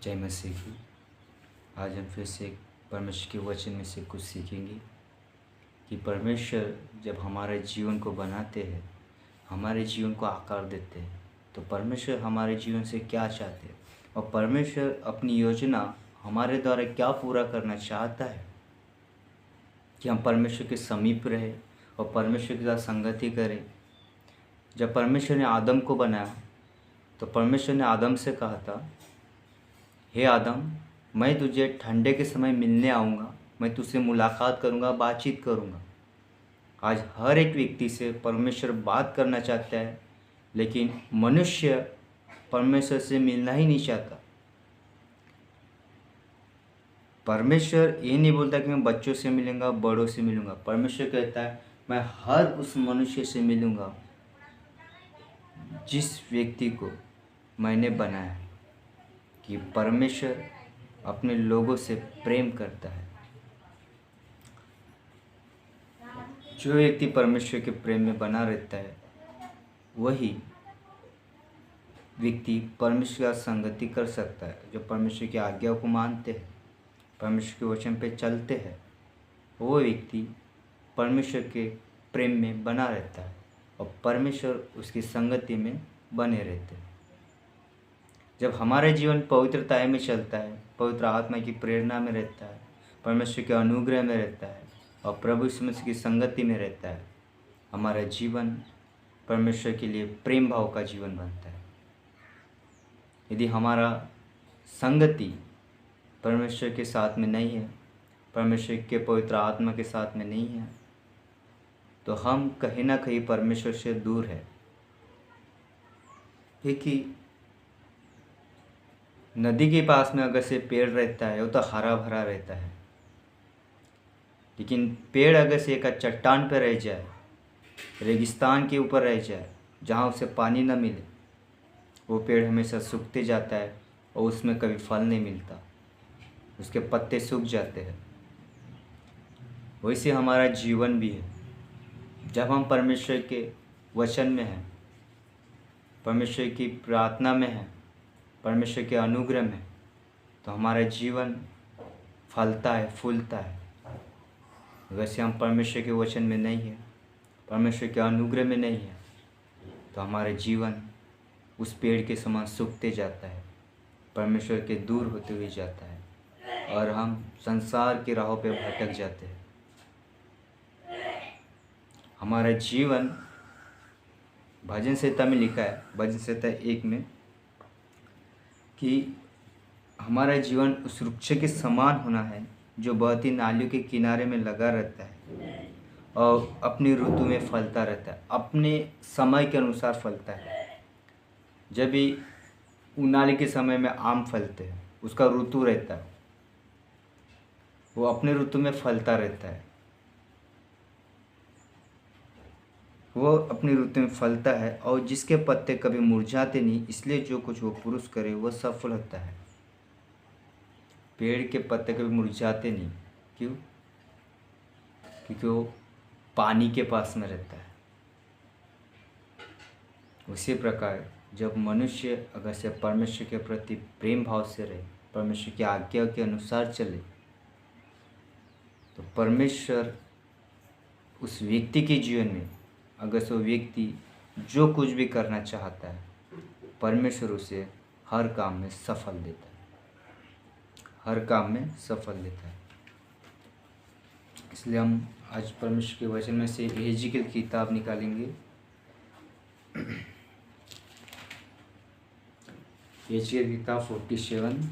जय मसीह की। आज हम फिर से परमेश्वर के वचन में से कुछ सीखेंगे कि परमेश्वर जब हमारे जीवन को बनाते हैं, हमारे जीवन को आकार देते हैं, तो परमेश्वर हमारे जीवन से क्या चाहते हैं और परमेश्वर अपनी योजना हमारे द्वारा क्या पूरा करना चाहता है कि हम परमेश्वर के समीप रहे और परमेश्वर के साथ संगति करें। जब परमेश्वर ने आदम को बनाया तो परमेश्वर ने आदम से कहा था, हे आदम, मैं तुझे ठंडे के समय मिलने आऊँगा, मैं तुझसे मुलाकात करूँगा, बातचीत करूँगा। आज हर एक व्यक्ति से परमेश्वर बात करना चाहता है, लेकिन मनुष्य परमेश्वर से मिलना ही नहीं चाहता। परमेश्वर ये नहीं बोलता कि मैं बच्चों से मिलूँगा, बड़ों से मिलूँगा। परमेश्वर कहता है मैं हर उस मनुष्य से मिलूँगा जिस व्यक्ति को मैंने बनाया है। कि परमेश्वर अपने लोगों से प्रेम करता है। जो व्यक्ति परमेश्वर के प्रेम में बना रहता है वही व्यक्ति परमेश्वर का संगति कर सकता है। जो परमेश्वर की आज्ञा को मानते हैं, परमेश्वर के वचन पे चलते हैं, वो व्यक्ति परमेश्वर के प्रेम में बना रहता है और परमेश्वर उसकी संगति में बने रहते हैं। जब हमारे जीवन पवित्रता में चलता है, पवित्र आत्मा की प्रेरणा में रहता है, परमेश्वर के अनुग्रह में रहता है और प्रभु यीशु मसीह की संगति में रहता है, हमारा जीवन परमेश्वर के लिए प्रेम भाव का जीवन बनता है। यदि हमारा संगति परमेश्वर के साथ में नहीं है, परमेश्वर के पवित्र आत्मा के साथ में नहीं है, तो हम कहीं ना कहीं परमेश्वर से दूर है। क्योंकि नदी के पास में अगर से पेड़ रहता है वो तो हरा भरा रहता है, लेकिन पेड़ अगर से एक चट्टान पर रह जाए, रेगिस्तान के ऊपर रह जाए जहाँ उसे पानी न मिले, वो पेड़ हमेशा सूखते जाता है और उसमें कभी फल नहीं मिलता, उसके पत्ते सूख जाते हैं। वैसे हमारा जीवन भी है। जब हम परमेश्वर के वचन में हैं, परमेश्वर की प्रार्थना में हैं, परमेश्वर के अनुग्रह में, तो हमारा जीवन फलता है, फूलता है। वैसे हम परमेश्वर के वचन में नहीं है, परमेश्वर के अनुग्रह में नहीं है, तो हमारा जीवन उस पेड़ के समान सूखते जाता है, परमेश्वर के दूर होते हुए जाता है और हम संसार की राहों पे भटक जाते हैं। हमारा जीवन भजन संहिता में लिखा है, भजन संहिता 1 में, कि हमारा जीवन उस वृक्ष के समान होना है जो बहती नालियों के किनारे में लगा रहता है और अपनी ऋतु में फलता रहता है, अपने समय के अनुसार फलता है। जब भी उनाले के समय में आम फलते हैं, उसका ऋतु रहता है, वो अपने ऋतु में फलता रहता है, वो अपनी ऋतु में फलता है और जिसके पत्ते कभी मुरझाते नहीं, इसलिए जो कुछ वो पुरुष करे वह सफल होता है। पेड़ के पत्ते कभी मुरझाते नहीं, क्यों? क्योंकि वो पानी के पास में रहता है। उसी प्रकार जब मनुष्य अगर से परमेश्वर के प्रति प्रेम भाव से रहे, परमेश्वर की आज्ञा के अनुसार चले, तो परमेश्वर उस व्यक्ति के जीवन में, अगर से वो व्यक्ति जो कुछ भी करना चाहता है, परमेश्वर उसे हर काम में सफल देता है, हर काम में सफल देता है। इसलिए हम आज परमेश्वर के वचन में से यहेजकेल की किताब निकालेंगे। यहेजकेल की किताब 47